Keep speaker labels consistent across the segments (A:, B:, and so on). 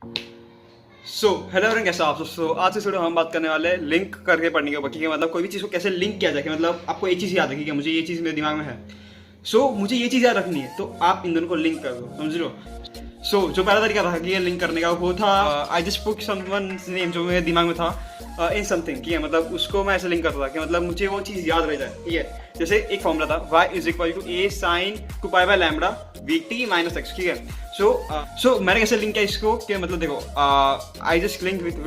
A: Hello everyone, कैसे आप सब। आज इस वीडियो हम बात करने वाले हैं लिंक करके पढ़ने के ऊपर कि मतलब कोई भी चीज़ को कैसे लिंक किया जाए। कि मतलब आपको एक चीज़ याद रखी कि मुझे ये चीज़ मेरे दिमाग में है, मुझे ये चीज़ याद रखनी है, तो आप इन दोनों को लिंक कर दो, समझ लो। जो पहला तरीका था कि ये लिंक करने का, वो था I just put someone's name जो मेरे दिमाग में था इन समथिंग, ठीक है। मतलब उसको मैं ऐसे लिंक करता था कि मतलब मुझे वो चीज़ याद रह जाए, ठीक है। जैसे एक फॉर्मूला था y is equal to a sine 2 pi by lambda vt minus x, ठीक है। सो मैंने कैसे लिंक किया इसको कि मतलब देखो, आई जस्ट लिंक विथ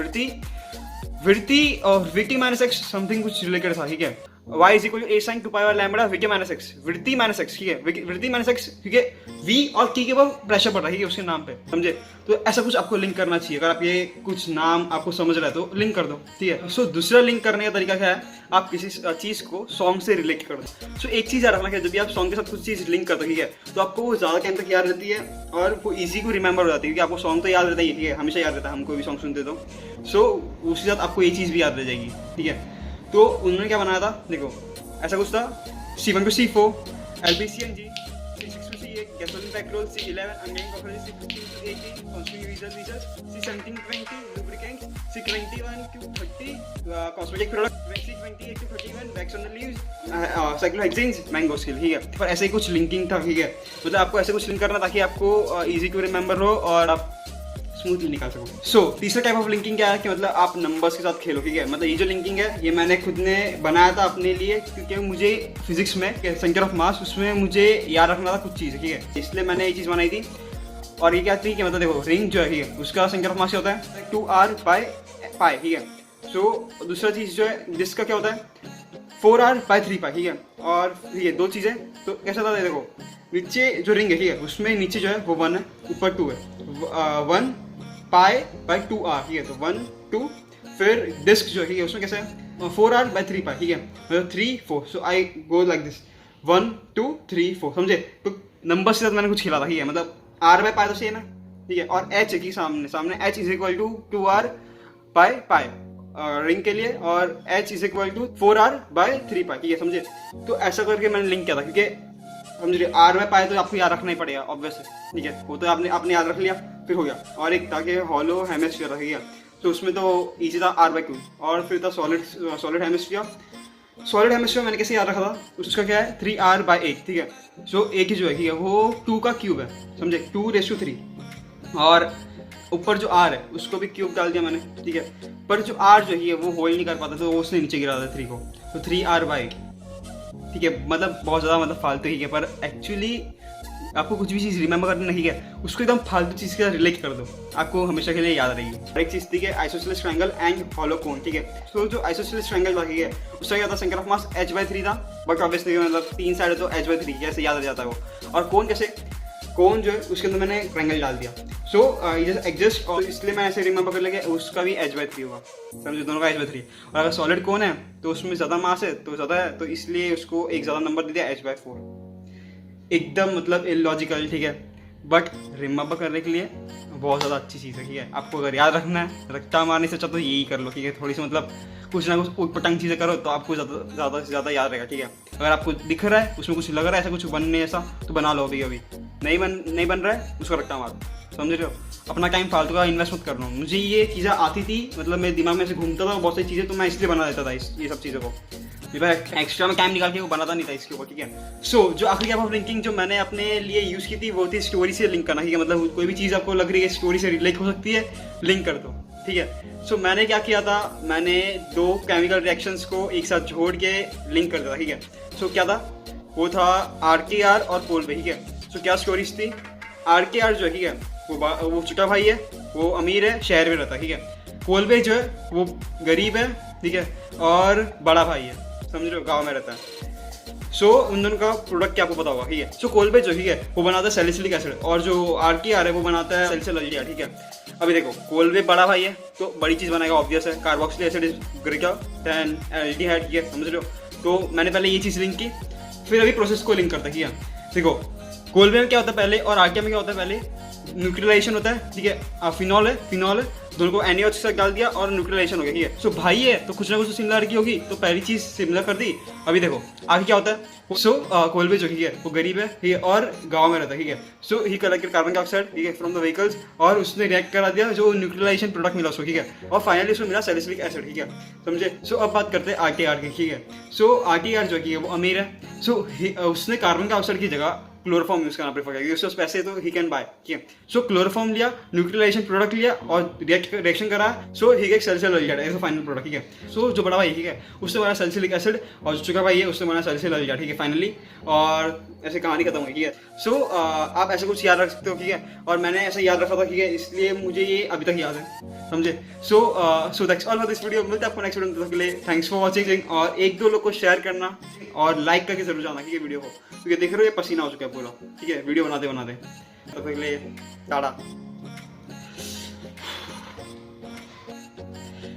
A: वृत्ति और vt माइनस एक्स समथिंग कुछ रिलेटेड था, ठीक है। y is equal to a sine 2 pi by lambda vt minus x, वृत्ति माइनस एक्स, ठीक है। वृत्ति माइनस एक्स, ठीक है। v और t के ऊपर प्रेशर पड़ रहा है, ठीक है, उसके नाम पे, समझे। तो ऐसा कुछ आपको लिंक करना चाहिए। अगर आप ये कुछ नाम आपको समझ रहा है तो लिंक कर दो, ठीक है। दूसरा लिंक करने का तरीका क्या है, आप किसी चीज को सॉन्ग से रिलेट कर दो। एक चीज याद रखना है, जब भी आप सॉन्ग के साथ कुछ चीज लिंक करते हो, ठीक है, तो आपको वो ज्यादा टाइम तक याद रहती है और वो इजी को रिमेंबर हो जाती है, क्योंकि आपको सॉन्ग तो याद रहता ही है, ठीक है, हमेशा याद रहता है, हम कोई भी सॉन्ग सुनते तो। उसके साथ आपको ये चीज भी याद रह जाएगी, ठीक है। तो उन्होंने क्या बनाया था, देखो ऐसा कुछ था, C1 to C4 LBCNG, C6 to C8 gasoline petrol, C11 ungained cockroaches, C15 to 18 consuming diesel, C17 to 20 lubricants, C21 to 30 cosmetic product, C28 to 31 wax on the leaves, cyclohexanes, mango skill, ठीक है। पर ऐसे ही कुछ linking था, ठीक है। मतलब आपको ऐसे कुछ लिंक करना ताकि आपको इजी टू रिमेंबर हो और आप स्मूथली निकाल सको। तीसरा टाइप ऑफ लिंकिंग क्या है कि मतलब आप नंबर्स के साथ खेलो, ठीक है। मतलब ये जो लिंकिंग है ये मैंने खुद ने बनाया था अपने लिए, क्योंकि मुझे फिजिक्स में सेंटर ऑफ मास, उसमें मुझे याद रखना था कुछ चीज़, ठीक है, इसलिए मैंने ये चीज़ बनाई थी। और ये क्या थी कि मतलब देखो, रिंग जो है, ठीक है, उसका सेंटर ऑफ मास क्या होता है 2r बाय पाई, ठीक है। दूसरा चीज़ जो है डिस्क का क्या होता है 4r बाय 3 पाई, ठीक है। और ये दो चीज़ें तो कैसा था, देखो नीचे जो रिंग है, ठीक है, उसमें नीचे जो है वो 1 है, ऊपर 2 है, 1 पाई बाई 2r, ठीक है। तो 1 2, फिर डिस्क जो है उसमें कैसे है 4r बाई 3 पाई, ठीक है, मतलब 3 4। सो आई गो लाइक दिस 1 2 3 4, समझे। तो नंबर से मैंने कुछ खिला था, ठीक है। मतलब r बाई पाई तो सेम है, ठीक है, और h है कि सामने h is equal to 2r by pi ring के लिए, और h is equal to 4r by 3 pi, ठीक है, समझे। तो ऐसा करके मैंने लिंक किया था, क्योंकि समझिए r बाई पाई तो आपको याद रखना ही पड़ेगा ऑब्वियस है, ठीक है, वो तो आपने याद रख लिया, फिर हो गया। और एक था कि हॉलो हेमिस्फीयर रख गया, तो उसमें तो इजी था r/q, और फिर था सॉलिड हेमिस्फीयर। सॉलिड हेमिस्फीयर मैंने कैसे याद रखा था, उसका क्या है 3r/8, ठीक है। एक ही जो है, ठीक है, वो 2 का क्यूब है, समझे, 2⁻3। और ऊपर जो r है उसको भी क्यूब डाल दिया मैंने, ठीक है। पर जो r जो है वो होल्ड नहीं कर पाता, तो उसने नीचे गिरा था 3 को, तो 3r/8, ठीक है। मतलब बहुत ज़्यादा मतलब फालतू ही है, पर एक्चुअली आपको कुछ भी चीज़ रिमेंबर करनी नहीं है, उसको एकदम फालतू चीज़ के साथ रिलेट कर दो, आपको हमेशा के लिए याद रहेगी। और एक चीज़ थी कि आइसोसेलेस ट्रायंगल एंड हॉलो कोन, ठीक है। जो आइसोसेलेस ट्रायंगल था, ठीक है, उसका क्या था सेंटर ऑफ मास h/3 था, बट ऑब्वियसली मतलब 3 साइड है तो h/3 कैसे याद आ जाता है वो। और कोन कैसे, कोन जो है उसके अंदर मैंने ट्रायंगल डाल दिया, एग्जिस्ट, और इसलिए मैं ऐसे रिमेंबर कर लिया कि उसका भी h/3 होगा, समझे, दोनों का h/3। और अगर सॉलिड कोन है तो उसमें ज़्यादा मास है तो ज़्यादा है, तो इसलिए उसको एक ज़्यादा नंबर दे दिया h/4। एकदम मतलब इलॉजिकल, ठीक है, बट रिमेंबर करने के लिए बहुत ज़्यादा अच्छी चीज़ है, ठीक है। आपको अगर याद रखना है, रट्टा मारने से अच्छा तो यही कर लो, ठीक है। थोड़ी सी मतलब कुछ ना कुछ उटपटांग चीज़ें करो तो आपको ज़्यादा से ज़्यादा याद रहेगा, ठीक है। अगर आपको दिख रहा है उसमें कुछ लग रहा है ऐसा कुछ बनने ऐसा, तो बना लो अभी अभी। नहीं बन रहा है उसको रट्टा मारो, समझ रहे हो। अपना टाइम फालतू का इन्वेस्ट मत करना। मुझे ये चीज़ें आती थी, मतलब मेरे दिमाग में ऐसे घूमता था बहुत सारी चीज़ें, तो मैं इसलिए बना देता था ये सब चीज़ों को। एक्स्ट्रा में टाइम निकाल के वो बनाता नहीं था इसके ऊपर, ठीक है। जो आखिरी टाइप ऑफ लिंकिंग जो मैंने अपने लिए यूज़ की थी वो थी स्टोरी से लिंक करना, ठीक है। मतलब कोई भी चीज़ आपको लग रही है स्टोरी से रिलेट हो सकती है, लिंक कर दो, ठीक है। मैंने क्या किया था, मैंने 2 केमिकल रिएक्शंस को एक साथ जोड़ के लिंक कर दिया था, ठीक है। क्या था, वो था RKR और कोल्बे, ठीक है। क्या स्टोरीज थी, RKR जो है, ठीक है, वो छोटा भाई है, वो अमीर है, शहर में रहता है, ठीक है। कोल्बे जो है वो गरीब है, ठीक है, और बड़ा भाई है, समझ रहे हो, गाँव में रहता है। उन दोनों का प्रोडक्ट क्या आपको पता होगा, ठीक है। कोल्बे जो, ठीक है, वो बनाता है सैलिसिलिक एसिड, और जो RKR है वो बनाता है सैलिसिल अल्डिहाइड, ठीक है। अभी देखो, कोल्बे बड़ा भाई है तो बड़ी चीज़ बनाएगा, ऑब्वियस है, carboxylic acid is greater than aldehyde, ठीक है, समझ रहे हो। तो मैंने पहले ये चीज़ लिंक की, फिर अभी प्रोसेस को लिंक करता, ठीक है। देखो कोल्बे में क्या होता है पहले और RKR में क्या होता है पहले, न्यूट्रलाइजेशन होता है, ठीक है, फिनॉल है, दोनों को NaOH के साथ डाल दिया और न्यूट्रलाइजेशन हो गया, ठीक है। सो भाई है तो कुछ ना कुछ सिमिलरिटी होगी, तो पहली चीज सिमिलर कर दी। अभी देखो आगे क्या होता है। सो कोलबे जो, ठीक है, वो गरीब है, ठीक है, और गाँव में रहता है, ठीक है। सो ही कलेक्टेड कार्बन डाइऑक्साइड, ठीक है, फ्रॉम द व्हीकल्स, और उसने रिएक्ट करा दिया, जो न्यूट्रलाइजेशन प्रोडक्ट मिला उसको, ठीक है, और फाइनली उसको मिला सैलिसिलिक एसिड, ठीक है, समझे। सो अब बात करते हैं RTR की, ठीक है। सो RTR जो है वो अमीर है। सो उसने कार्बन डाइऑक्साइड की जगह क्लोरोफॉर्म यूज करना प्रेफर करेगा, उसके पैसे तो ही कैन बाय, ठीक है। सो क्लोरोफॉर्म लिया, न्यूट्रलाइजेशन प्रोडक्ट लिया और रिएक्शन करा, so he get salicylic as a final product, ठीक है। सो जो बड़ा भाई, ठीक है, उससे बना सैलिसिलिक एसिड, और जो छोटा भाई है उससे बना सैलिसिलिक, ठीक है, फाइनली, और ऐसे कहानी खत्म हुई, ठीक है। सो आप ऐसा कुछ याद रख सकते हो, ठीक है, और मैंने ऐसा याद रखा था, ठीक है, इसलिए मुझे ये अभी तक याद है, समझे। So that's all for this video. मिलते हैं आपको नेक्स्ट वीडियो, तब तक के लिए थैंक्स फॉर वॉचिंग, और एक दो लोग को शेयर करना और लाइक करके जरूर जाना, ठीक है, वीडियो को, क्योंकि देख रहे हो ये पसीना हो चुका है पूरा, ठीक है, वीडियो बनाते बनाते। तब तक के लिए टाटा।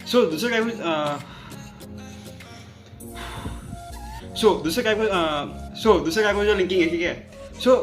A: सो दूसरा क्या जो लिंकिंग है, ठीक है। सो